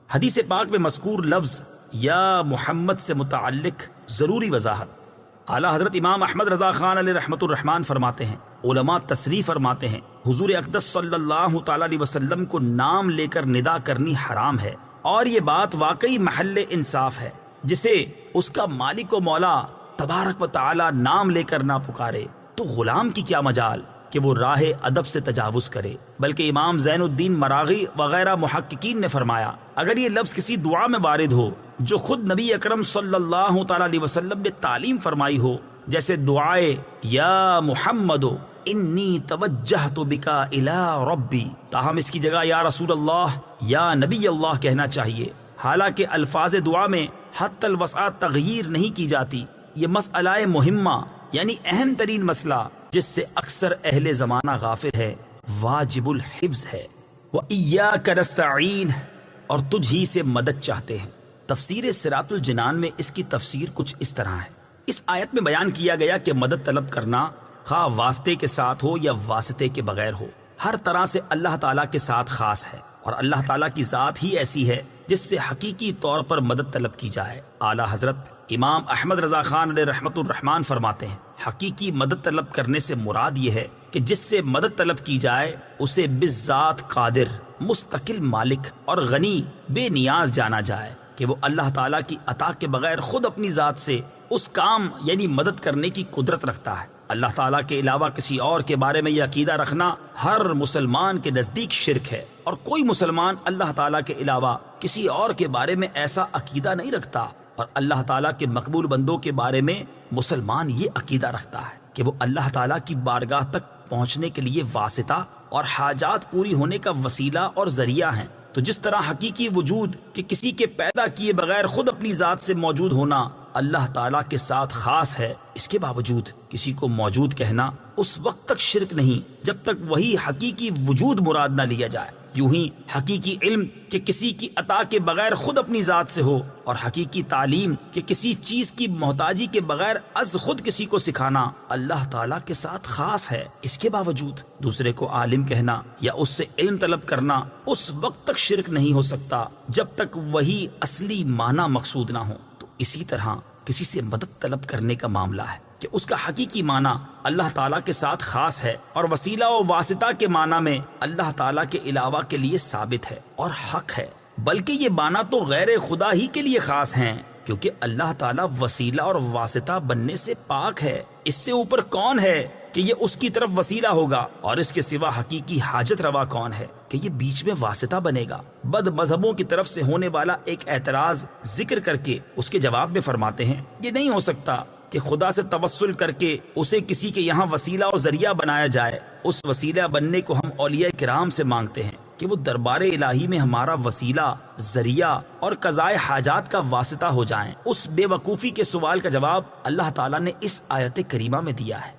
حدیث پاک میں مذکور لفظ یا محمد سے متعلق ضروری وضاحت اعلیٰ حضرت امام احمد رضا خان علیہ رحمۃ الرحمان فرماتے ہیں، علماء تصریح فرماتے ہیں حضور اقدس صلی اللہ تعالی علیہ وسلم کو نام لے کر ندا کرنی حرام ہے، اور یہ بات واقعی محل انصاف ہے۔ جسے اس کا مالک و مولا تبارک و تعالی نام لے کر نہ پکارے تو غلام کی کیا مجال کہ وہ راہ ادب سے تجاوز کرے۔ بلکہ امام زین الدین مراغی وغیرہ محققین نے فرمایا اگر یہ لفظ کسی دعا میں وارد ہو جو خود نبی اکرم صلی اللہ تعالی علیہ وسلم نے تعلیم فرمائی ہو، جیسے دعائے یا محمد انی توجہت بکا الی ربی، تاہم اس کی جگہ یا رسول اللہ یا نبی اللہ کہنا چاہیے۔ حالانکہ الفاظ دعا میں حتی الوسع تغییر نہیں کی جاتی۔ یہ مسئلہ مہمہ یعنی اہم ترین مسئلہ جس سے اکثر اہل زمانہ غافل ہے، واجب الحفظ ہے۔ وَإِيَّاكَ نَسْتَعِينُ، اور تجھ ہی سے مدد چاہتے ہیں۔ تفسیر صراط الجنان میں اس کی تفسیر کچھ اس طرح ہے۔ اس آیت میں بیان کیا گیا کہ مدد طلب کرنا خواہ واسطے کے ساتھ ہو یا واسطے کے بغیر ہو، ہر طرح سے اللہ تعالیٰ کے ساتھ خاص ہے، اور اللہ تعالیٰ کی ذات ہی ایسی ہے جس سے حقیقی طور پر مدد طلب کی جائے۔ اعلیٰ حضرت امام احمد رضا خان علیہ رحمۃ الرحمان فرماتے ہیں حقیقی مدد طلب کرنے سے مراد یہ ہے کہ جس سے مدد طلب کی جائے اسے بالذات قادر، مستقل مالک اور غنی بے نیاز جانا جائے کہ وہ اللہ تعالیٰ کی عطا کے بغیر خود اپنی ذات سے اس کام یعنی مدد کرنے کی قدرت رکھتا ہے۔ اللہ تعالیٰ کے علاوہ کسی اور کے بارے میں یہ عقیدہ رکھنا ہر مسلمان کے نزدیک شرک ہے، اور کوئی مسلمان اللہ تعالیٰ کے علاوہ کسی اور کے بارے میں ایسا عقیدہ نہیں رکھتا، اور اللہ تعالیٰ کے مقبول بندوں کے بارے میں مسلمان یہ عقیدہ رکھتا ہے کہ وہ اللہ تعالیٰ کی بارگاہ تک پہنچنے کے لیے واسطہ اور حاجات پوری ہونے کا وسیلہ اور ذریعہ ہیں۔ تو جس طرح حقیقی وجود کہ کسی کے پیدا کیے بغیر خود اپنی ذات سے موجود ہونا اللہ تعالیٰ کے ساتھ خاص ہے، اس کے باوجود کسی کو موجود کہنا اس وقت تک شرک نہیں جب تک وہی حقیقی وجود مراد نہ لیا جائے۔ یوں ہی حقیقی علم کہ کسی کی عطا کے بغیر خود اپنی ذات سے ہو، اور حقیقی تعلیم کہ کسی چیز کی محتاجی کے بغیر از خود کسی کو سکھانا اللہ تعالیٰ کے ساتھ خاص ہے، اس کے باوجود دوسرے کو عالم کہنا یا اس سے علم طلب کرنا اس وقت تک شرک نہیں ہو سکتا جب تک وہی اصلی معنی مقصود نہ ہو۔ تو اسی طرح کسی سے مدد طلب کرنے کا معاملہ ہے کہ اس کا حقیقی معنی اللہ تعالیٰ کے ساتھ خاص ہے، اور وسیلہ و واسطہ کے معنی میں اللہ تعالیٰ کے علاوہ کے لیے ثابت ہے اور حق ہے، بلکہ یہ معنی تو غیر خدا ہی کے لیے خاص ہیں، کیونکہ اللہ تعالیٰ وسیلہ اور واسطہ بننے سے پاک ہے۔ اس سے اوپر کون ہے کہ یہ اس کی طرف وسیلہ ہوگا، اور اس کے سوا حقیقی حاجت روا کون ہے کہ یہ بیچ میں واسطہ بنے گا۔ بد مذہبوں کی طرف سے ہونے والا ایک اعتراض ذکر کر کے اس کے جواب میں فرماتے ہیں یہ نہیں ہو سکتا کہ خدا سے توسل کر کے اسے کسی کے یہاں وسیلہ اور ذریعہ بنایا جائے۔ اس وسیلہ بننے کو ہم اولیاء کرام سے مانگتے ہیں کہ وہ دربار الہی میں ہمارا وسیلہ، ذریعہ اور قضائے حاجات کا واسطہ ہو جائیں۔ اس بے وقوفی کے سوال کا جواب اللہ تعالیٰ نے اس آیت کریمہ میں دیا ہے۔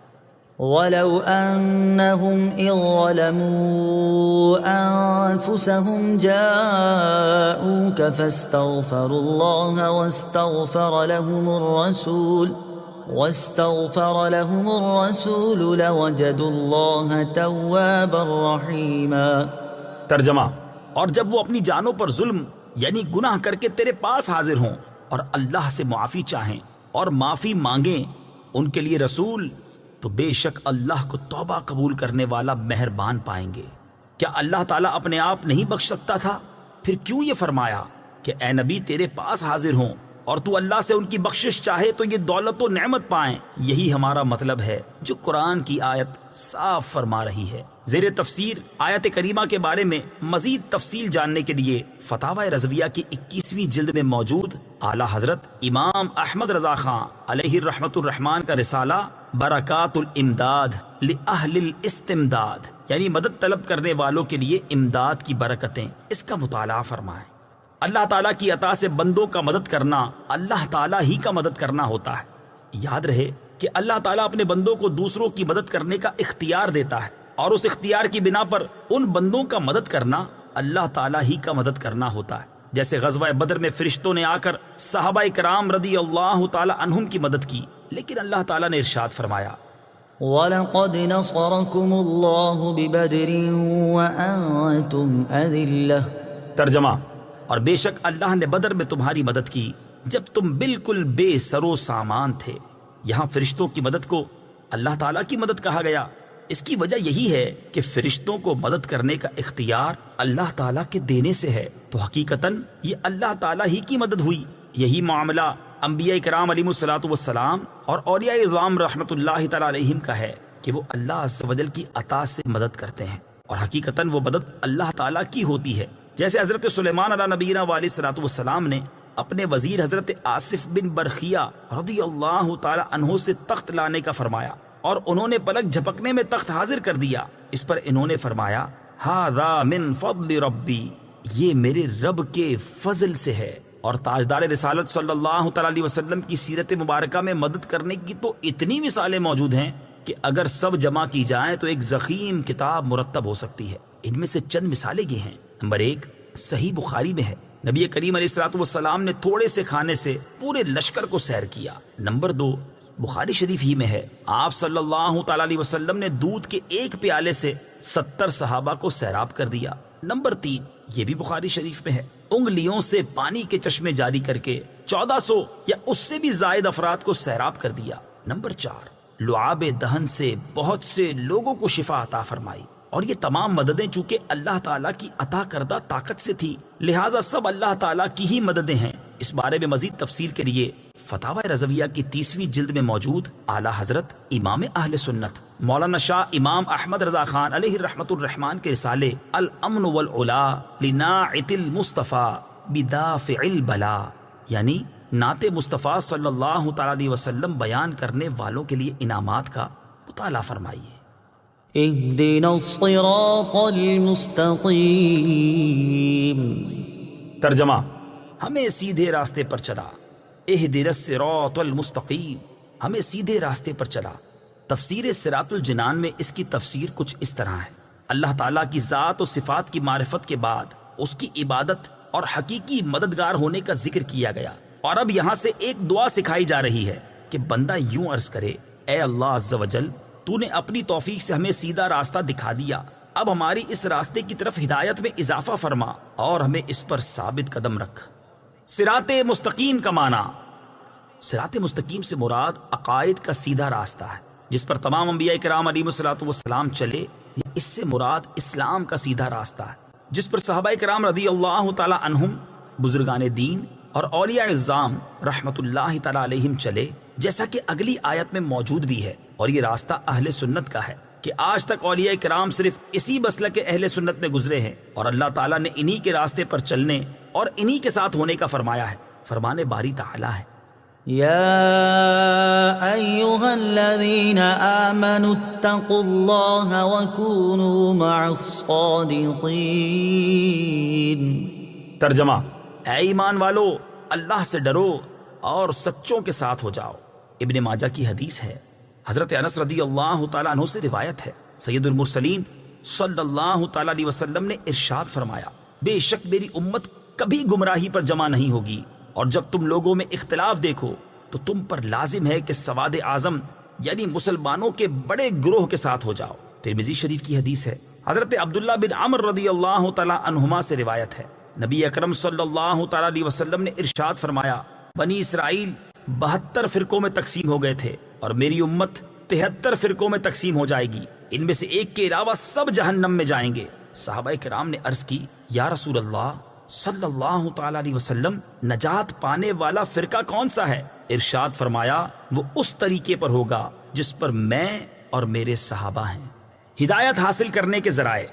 وَلَوْ أَنَّهُمْ إِذ ظَلَمُوا أَنفُسَهُمْ جَاءُوكَ فَاسْتَغْفَرُوا اللَّهَ واستغفر لهم الرسول لوجدوا الله توابا رحيما۔ ترجمہ، اور جب وہ اپنی جانوں پر ظلم یعنی گناہ کر کے تیرے پاس حاضر ہوں اور اللہ سے معافی چاہیں اور معافی مانگیں ان کے لیے رسول، تو بے شک اللہ کو توبہ قبول کرنے والا مہربان پائیں گے۔ کیا اللہ تعالیٰ اپنے آپ نہیں بخش سکتا تھا؟ پھر کیوں یہ فرمایا کہ اے نبی تیرے پاس حاضر ہوں اور تو اللہ سے ان کی بخشش چاہے تو یہ دولت و نعمت پائیں؟ یہی ہمارا مطلب ہے جو قرآن کی آیت صاف فرما رہی ہے۔ زیر تفسیر آیت کریمہ کے بارے میں مزید تفصیل جاننے کے لیے فتاوی رضویہ کی 21ویں جلد میں موجود اعلیٰ حضرت امام احمد رضا خان علیہ رحمۃ الرحمان کا رسالہ برکات الامداد لأہل الاستمداد یعنی مدد طلب کرنے والوں کے لیے امداد کی برکتیں، اس کا مطالعہ فرمائیں۔ اللہ تعالیٰ کی عطا سے بندوں کا مدد کرنا اللہ تعالیٰ ہی کا مدد کرنا ہوتا ہے۔ یاد رہے کہ اللہ تعالیٰ اپنے بندوں کو دوسروں کی مدد کرنے کا اختیار دیتا ہے، اور اس اختیار کی بنا پر ان بندوں کا مدد کرنا اللہ تعالیٰ ہی کا مدد کرنا ہوتا ہے۔ جیسے غزوہ بدر میں فرشتوں نے آ کر صحابہ کرام رضی اللہ تعالیٰ عنہم کی مدد کی، لیکن اللہ تعالیٰ نے ارشاد فرمایا وَلَقَدْ نَصَرَكُمُ اللَّهُ بِبَدْرٍ وَأَنْتُمْ أَذِلَّةٌ۔ ترجمہ: اور بے شک اللہ نے بدر میں تمہاری مدد کی جب تم بالکل بے سر و سامان تھے۔ یہاں فرشتوں کی مدد کو اللہ تعالیٰ کی مدد کہا گیا۔ اس کی وجہ یہی ہے کہ فرشتوں کو مدد کرنے کا اختیار اللہ تعالیٰ کے دینے سے ہے، تو حقیقتاً یہ اللہ تعالیٰ ہی کی مدد ہوئی۔ یہی معاملہ انبیاء کرام علیہ الصلوۃ والسلام اور اولیاء اعظام رحمۃ اللہ تعالیٰ علیہم کا ہے کہ وہ اللہ عز و جل کی عطا سے مدد کرتے ہیں، اور حقیقتاً وہ مدد اللہ تعالیٰ کی ہوتی ہے۔ جیسے حضرت سلیمان علیہ نبینا علیہ الصلوۃ والسلام نے اپنے وزیر حضرت آصف بن برخیہ رضی اللہ تعالی عنہ سے تخت لانے کا فرمایا، اور انہوں نے پلک جھپکنے میں تخت حاضر کر دیا۔ اس پر انہوں نے فرمایا، ھذا من فضل ربی، یہ میرے رب کے فضل سے ہے۔ اور تاجدار رسالت صلی اللہ تعالی علیہ وسلم کی سیرت مبارکہ میں مدد کرنے کی تو اتنی مثالیں موجود ہیں کہ اگر سب جمع کی جائیں تو ایک ضخیم کتاب مرتب ہو سکتی ہے۔ ان میں سے چند مثالیں یہ ہیں۔ نمبر 1، صحیح بخاری میں ہے، نبی کریم علیہ الصلوۃ والسلام نے تھوڑے سے کھانے سے پورے لشکر کو سیر کیا۔ نمبر 2، بخاری شریف ہی میں ہے، آپ صلی اللہ تعالی علیہ وسلم نے دودھ کے ایک پیالے سے 70 صحابہ کو سیراب کر دیا۔ نمبر 3، یہ بھی بخاری شریف میں ہے، انگلیوں سے پانی کے چشمے جاری کر کے 1400 یا اس سے بھی زائد افراد کو سیراب کر دیا۔ نمبر 4، لعاب دہن سے بہت سے لوگوں کو شفا عطا فرمائی، اور یہ تمام مددیں چونکہ اللہ تعالیٰ کی عطا کردہ طاقت سے تھی، لہٰذا سب اللہ تعالیٰ کی ہی مددیں ہیں۔ اس بارے میں مزید تفصیل کے لیے فتاوی رضویہ کی 30ویں جلد میں موجود اعلیٰ حضرت امام اہل سنت مولانا شاہ امام احمد رضا خان علیہ رحمت الرحمان کے رسالے الامن والعلا لناعت المصطفیٰ بدافع البلا، یعنی نعت مصطفیٰ صلی اللہ تعالی علیہ وسلم بیان کرنے والوں کے لیے انعامات کا مطالعہ فرمائیے۔ اهدنا الصراط المستقیم۔ ترجمہ: ہمیں سیدھے راستے پر چلا۔ اہدنا الصراط المستقیم، ہمیں سیدھے راستے پر چلا۔ تفسیر صراط الجنان میں اس کی تفسیر کچھ اس طرح ہے، اللہ تعالیٰ کی ذات و صفات کی معرفت کے بعد اس کی عبادت اور حقیقی مددگار ہونے کا ذکر کیا گیا، اور اب یہاں سے ایک دعا سکھائی جا رہی ہے کہ بندہ یوں عرض کرے، اے اللہ عز و جل، تو نے اپنی توفیق سے ہمیں سیدھا راستہ دکھا دیا، اب ہماری اس راستے کی طرف ہدایت میں اضافہ فرما اور ہمیں اس پر ثابت قدم رکھ۔ صراط مستقیم کا معنی، صراط مستقیم سے مراد عقائد کا سیدھا راستہ ہے جس پر تمام انبیاء کرام علیہ الصلوۃ والسلام چلے، یا اس سے مراد اسلام کا سیدھا راستہ ہے جس پر صحابہ کرام رضی اللہ تعالی عنہم، بزرگان دین اور اولیاء اعظام رحمت اللہ تعالی علیہم چلے، جیسا کہ اگلی آیت میں موجود بھی ہے۔ اور یہ راستہ اہل سنت کا ہے کہ آج تک اولیاء کرام صرف اسی مسلک اہل سنت میں گزرے ہیں، اور اللہ تعالیٰ نے انہی کے راستے پر چلنے اور انہی کے ساتھ ہونے کا فرمایا ہے۔ فرمان باری تعالیٰ ہے، يا أيها الذين آمنوا اتقوا الله وكونوا مع الصادقين۔ ترجمہ: اے ایمان والو، اللہ سے ڈرو اور سچوں کے ساتھ ہو جاؤ۔ ابن ماجہ کی حدیث ہے، حضرت انس رضی اللہ تعالیٰ عنہ سے روایت ہے، سید المرسلین صلی اللہ تعالیٰ علیہ وسلم نے ارشاد فرمایا، بے شک میری امت کبھی گمراہی پر جمع نہیں ہوگی، اور جب تم لوگوں میں اختلاف دیکھو تو تم پر لازم ہے کہ سواد اعظم یعنی مسلمانوں کے بڑے گروہ کے ساتھ ہو جاؤ۔ ترمذی شریف کی حدیث ہے، حضرت عبداللہ بن عمر رضی اللہ تعالیٰ عنہما سے روایت ہے، نبی اکرم صلی اللہ تعالیٰ علیہ وسلم نے ارشاد فرمایا، بنی اسرائیل 72 فرقوں میں تقسیم ہو گئے تھے، اور میری امت 73 فرقوں میں تقسیم ہو جائے گی، ان میں سے ایک کے علاوہ سب جہنم میں جائیں گے۔ صحابہ کرام نے عرض کی، یا رسول اللہ صلی اللہ تعالی علیہ وسلم، نجات پانے والا فرقہ کون سا ہے؟ ارشاد فرمایا، وہ اس طریقے پر ہوگا جس پر میں اور میرے صحابہ ہیں۔ ہدایت حاصل کرنے کے ذرائع،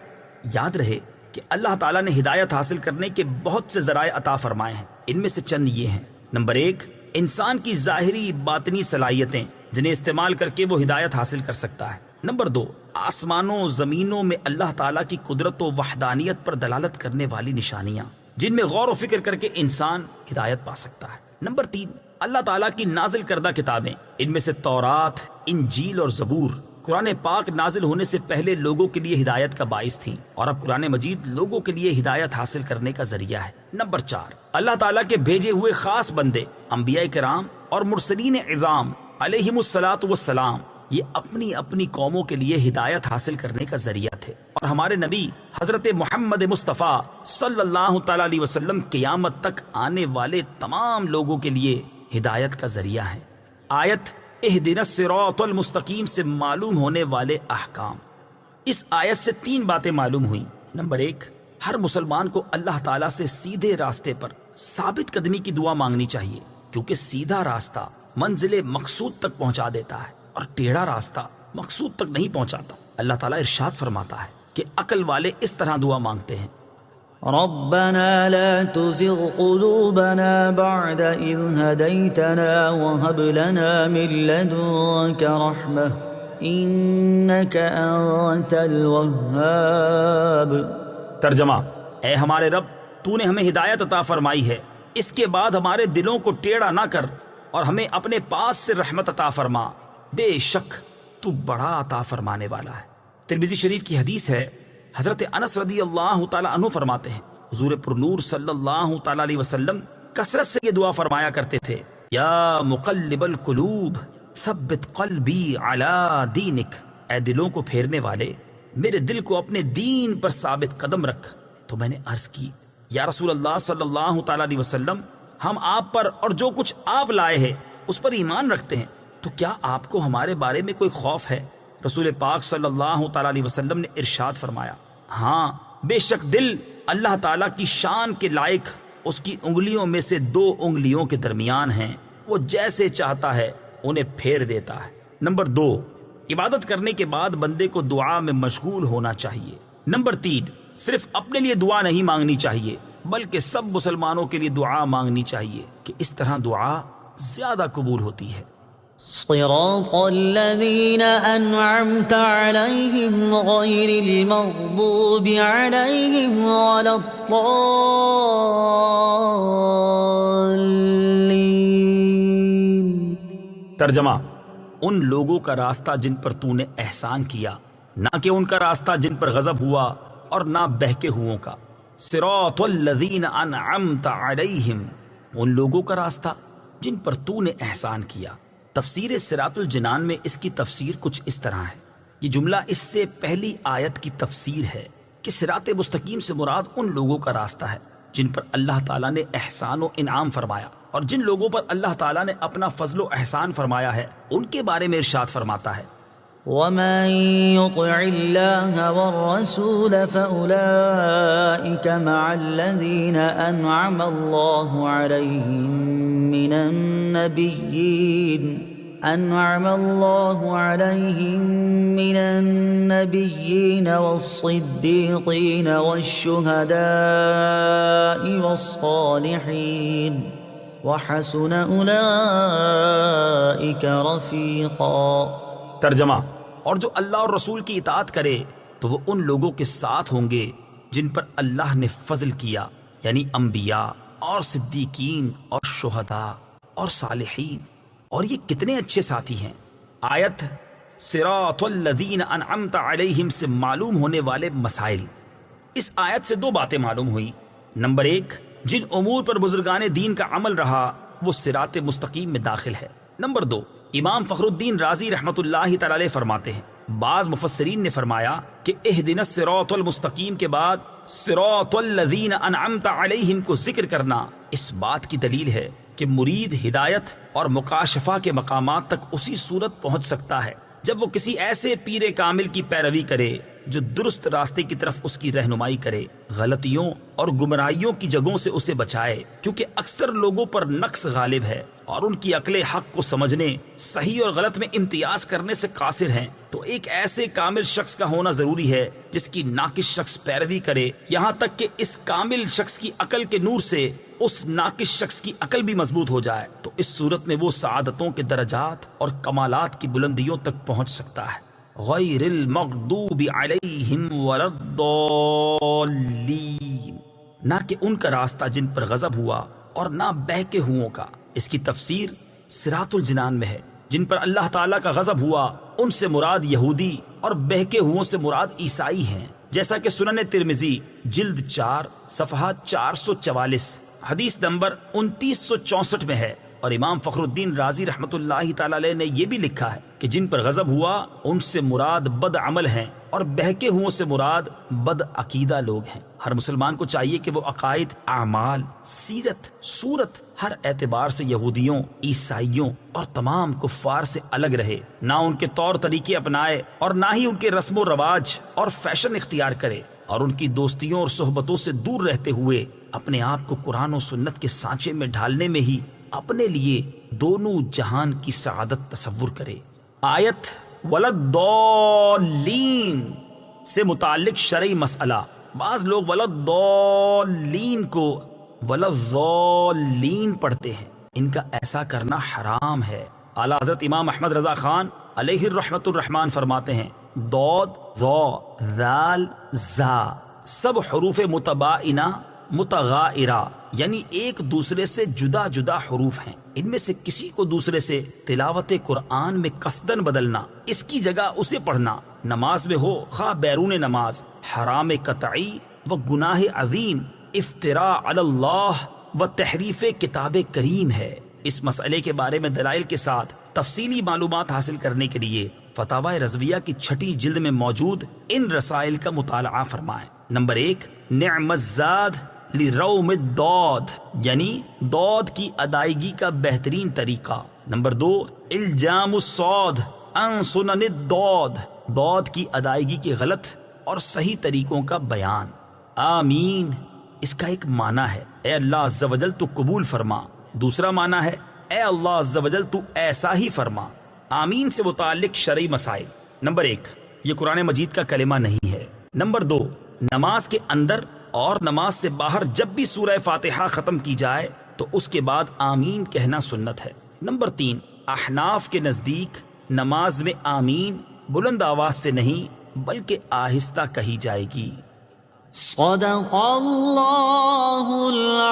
یاد رہے کہ اللہ تعالیٰ نے ہدایت حاصل کرنے کے بہت سے ذرائع عطا فرمائے ہیں، ان میں سے چند یہ ہیں۔ نمبر 1، انسان کی ظاہری باطنی صلاحیتیں جنہیں استعمال کر کے وہ ہدایت حاصل کر سکتا ہے۔ نمبر 2، آسمانوں زمینوں میں اللہ تعالیٰ کی قدرت و وحدانیت پر دلالت کرنے والی نشانیاں جن میں غور و فکر کر کے انسان ہدایت پا سکتا ہے۔ نمبر 3، اللہ تعالیٰ کی نازل کردہ کتابیں، ان میں سے تورات، انجیل اور زبور قرآن پاک نازل ہونے سے پہلے لوگوں کے لیے ہدایت کا باعث تھیں، اور اب قرآن مجید لوگوں کے لیے ہدایت حاصل کرنے کا ذریعہ ہے۔ نمبر 4، اللہ تعالیٰ کے بھیجے ہوئے خاص بندے انبیاء کرام اور مرسلین اعظام علیہم الصلاۃ والسلام یہ اپنی اپنی قوموں کے لیے ہدایت حاصل کرنے کا ذریعہ تھے، اور ہمارے نبی حضرت محمد مصطفیٰ صلی اللہ تعالی علیہ وسلم قیامت تک آنے والے تمام لوگوں کے لیے ہدایت کا ذریعہ ہیں۔ آیت اہدنا الصراط المستقیم سے معلوم ہونے والے احکام۔ اس آیت سے 3 باتیں معلوم ہوئیں۔ نمبر 1، ہر مسلمان کو اللہ تعالیٰ سے سیدھے راستے پر ثابت قدمی کی دعا مانگنی چاہیے، کیونکہ سیدھا راستہ منزل مقصود تک پہنچا دیتا ہے اور ٹیڑھا راستہ مقصود تک نہیں پہنچاتا۔ اللہ تعالیٰ ارشاد فرماتا ہے کہ عقل والے اس طرح دعا مانگتے ہیں: ربنا لا تزغ قلوبنا بعد إذ هديتنا وهب لنا من لدنك رحمة إنك أنت الوهاب۔ ترجمہ: اے ہمارے رب، تو نے ہمیں ہدایت عطا فرمائی ہے، اس کے بعد ہمارے دلوں کو ٹیڑھا نہ کر اور ہمیں اپنے پاس سے رحمت عطا فرما، بے شک تو بڑا عطا فرمانے والا ہے۔ ترمذی شریف کی حدیث ہے، حضرت انس رضی اللہ تعالی عنہ فرماتے ہیں، حضور پر نور صلی اللہ تعالی علیہ وسلم کثرت سے یہ دعا فرمایا کرتے تھے: یا مقلب القلوب ثبت قلبی علی دینک، اے دلوں کو پھیرنے والے، میرے دل کو اپنے دین پر ثابت قدم رکھ۔ تو میں نے عرض کی: یا رسول اللہ صلی اللہ تعالی علیہ وسلم، ہم آپ پر اور جو کچھ آپ لائے ہیں اس پر ایمان رکھتے ہیں، تو کیا آپ کو ہمارے بارے میں کوئی خوف ہے؟ رسول پاک صلی اللہ تعالی علیہ وسلم نے ارشاد فرمایا: ہاں، بے شک دل اللہ تعالیٰ کی شان کے لائق اس کی انگلیوں میں سے 2 انگلیوں کے درمیان ہیں، وہ جیسے چاہتا ہے انہیں پھیر دیتا ہے۔ نمبر 2، عبادت کرنے کے بعد بندے کو دعا میں مشغول ہونا چاہیے۔ نمبر 3، صرف اپنے لیے دعا نہیں مانگنی چاہیے بلکہ سب مسلمانوں کے لیے دعا مانگنی چاہیے، کہ اس طرح دعا زیادہ قبول ہوتی ہے۔ صراط الذين أنعمت عليهم غير المغضوب عليهم ولا الضالين۔ ترجمہ: ان لوگوں کا راستہ جن پر تو نے احسان کیا، نہ کہ ان کا راستہ جن پر غضب ہوا اور نہ بہکے ہووں کا۔ صراط الذین انعمت علیہم، ان لوگوں کا راستہ جن پر تو نے احسان کیا۔ تفسیر صراط الجنان میں اس کی تفسیر کچھ اس طرح ہے۔ یہ جملہ اس سے پہلی آیت کی تفسیر ہے کہ صراط مستقیم سے مراد ان لوگوں کا راستہ ہے جن پر اللہ تعالیٰ نے احسان و انعام فرمایا، اور جن لوگوں پر اللہ تعالیٰ نے اپنا فضل و احسان فرمایا ہے ان کے بارے میں ارشاد فرماتا ہے: ومن يطع الله والرسول فأولئك مع الذين أنعم الله عليهم من النبيين والصديقين والشهداء والصالحين وحسن أولئك رفيقا۔ ترجمہ: اور جو اللہ اور رسول کی اطاعت کرے تو وہ ان لوگوں کے ساتھ ہوں گے جن پر اللہ نے فضل کیا، یعنی انبیاء اور صدیقین اور شہداء اور صالحین، اور یہ کتنے اچھے ساتھی ہیں۔ آیت صراط الذین انعمت علیہم سے معلوم ہونے والے مسائل۔ اس آیت سے 2 باتیں معلوم ہوئیں۔ نمبر 1، جن امور پر بزرگان دین کا عمل رہا وہ صراط مستقیم میں داخل ہے۔ نمبر 2، امام فخر الدین رازی رحمت اللہ تعالی علیہ فرماتے ہیں، بعض مفسرین نے فرمایا کہ اہدنا الصراط المستقیم کے بعد صراط الذین انعمت علیہم کو ذکر کرنا اس بات کی دلیل ہے کہ مرید ہدایت اور مکاشفہ کے مقامات تک اسی صورت پہنچ سکتا ہے جب وہ کسی ایسے پیر کامل کی پیروی کرے جو درست راستے کی طرف اس کی رہنمائی کرے، غلطیوں اور گمراہیوں کی جگہوں سے اسے بچائے، کیونکہ اکثر لوگوں پر نقص غالب ہے اور ان کی عقل حق کو سمجھنے، صحیح اور غلط میں امتیاز کرنے سے قاصر ہیں۔ تو ایک ایسے کامل شخص کا ہونا ضروری ہے جس کی ناقص شخص پیروی کرے، یہاں تک کہ اس کامل شخص کی عقل کے نور سے اس ناقص شخص کی عقل بھی مضبوط ہو جائے، تو اس صورت میں وہ سعادتوں کے درجات اور کمالات کی بلندیوں تک پہنچ سکتا ہے۔ غیر المغضوب علیہم ولا الضالین، نہ کہ ان کا راستہ جن پر غضب ہوا اور نہ بہکے ہووں کا۔ اس کی تفسیر صراط الجنان میں ہے۔ جن پر اللہ تعالیٰ کا غضب ہوا ان سے مراد یہودی اور بہکے ہووں سے مراد عیسائی ہیں، جیسا کہ سنن ترمذی جلد 4 صفحہ 444 حدیث نمبر 2964 میں ہے۔ اور امام فخر الدین رازی رحمت اللہ تعالی علیہ نے یہ بھی لکھا ہے کہ جن پر غضب ہوا ان سے مراد بد عمل ہیں اور بہکے ہوئوں سے مراد بد عقیدہ لوگ ہیں۔ ہر مسلمان کو چاہیے کہ وہ عقائد، اعمال، سیرت، صورت ہر اعتبار سے یہودیوں، عیسائیوں اور تمام کفار سے الگ رہے، نہ ان کے طور طریقے اپنائے اور نہ ہی ان کے رسم و رواج اور فیشن اختیار کرے، اور ان کی دوستیوں اور صحبتوں سے دور رہتے ہوئے اپنے آپ کو قرآن و سنت کے سانچے میں ڈھالنے میں ہی اپنے لیے دونوں جہان کی سعادت تصور کرے۔ آیت وَلَضَّالِّينَ سے متعلق شرعی مسئلہ، بعض لوگ وَلَضَّالِّينَ کو وَلَضَّالِّينَ پڑھتے ہیں، ان کا ایسا کرنا حرام ہے۔ اعلیٰ حضرت امام احمد رضا خان علیہ الرحمت الرحمان فرماتے ہیں ضاد، ظا، ذال، زا سب حروف متباینہ متغائرہ یعنی ایک دوسرے سے جدا جدا حروف ہیں، ان میں سے کسی کو دوسرے سے تلاوت قرآن میں قصدن بدلنا، اس کی جگہ اسے پڑھنا، نماز میں ہو خواہ بیرون نماز، حرام قطعی و گناہ عظیم، افتراء علی اللہ و تحریف کتاب کریم ہے۔ اس مسئلے کے بارے میں دلائل کے ساتھ تفصیلی معلومات حاصل کرنے کے لیے فتاوی رضویہ کی 6 جلد میں موجود ان رسائل کا مطالعہ فرمائیں۔ نمبر 1، نعم الزاد لروم الضاد یعنی ضاد کی ادائیگی کا بہترین طریقہ۔ نمبر 2، الجام الصاد عن سنن الضاد ضاد کی ادائیگی کے غلط اور صحیح طریقوں کا بیان۔ آمین اس کا ایک معنی ہے اے اللہ عز و جل تو قبول فرما، دوسرا معنی ہے اے اللہ عز و جل تو ایسا ہی فرما۔ آمین سے متعلق شرعی مسائل۔ نمبر 1، یہ قرآن مجید کا کلمہ نہیں ہے۔ نمبر 2، نماز کے اندر اور نماز سے باہر جب بھی سورہ فاتحہ ختم کی جائے تو اس کے بعد آمین کہنا سنت ہے۔ نمبر 3، احناف کے نزدیک نماز میں آمین بلند آواز سے نہیں بلکہ آہستہ کہی جائے گی۔ صدق اللہ العظیم۔